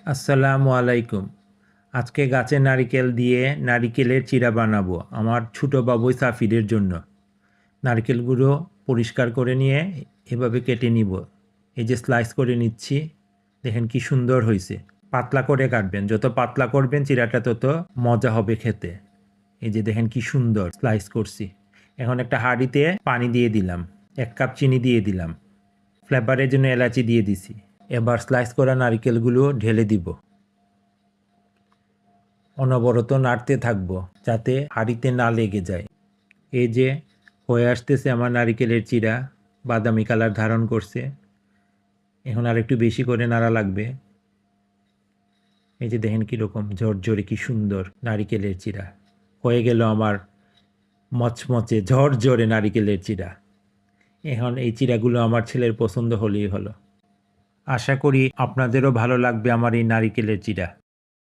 আসসালামু আলাইকুম। আজকে গাছের নারিকেল দিয়ে নারিকেলের চিড়া বানাবো আমার ছোটো বাবুই সাফিরের জন্য। নারকেলগুলো পরিষ্কার করে নিয়ে এভাবে কেটে নিব। এই যে স্লাইস করে নিচ্ছি, দেখেন কি সুন্দর হয়েছে। পাতলা করে কাটবেন, যত পাতলা করবেন চিড়াটা তত মজা হবে খেতে। এই যে দেখেন কি সুন্দর স্লাইস করছি। এখন একটা হাঁড়িতে পানি দিয়ে দিলাম, 1 কাপ চিনি দিয়ে দিলাম, ফ্লেভারের জন্য এলাচি দিয়ে দিছি। এবার স্লাইস করা নারকেলগুলো ঢেলে দিব। অনবরত নাড়তে থাকবো যাতে হাঁড়িতে না লেগে যায়। এই যে হয়ে আসতেছে আমার নারিকেলের চিড়া, বাদামি কালার ধারণ করছে। এখন আর একটু বেশি করে নাড়া লাগবে। এই যে দেখেন কীরকম ঝরঝরে, কি সুন্দর নারিকেলের চিড়া হয়ে গেল আমার মচমচে ঝরঝরে নারিকেলের চিড়া। এখন এই চিড়াগুলো আমার ছেলের পছন্দ হলেই হলো। আশা করি আপনাদেরও ভালো লাগবে আমার এই নারিকেলের চিড়া।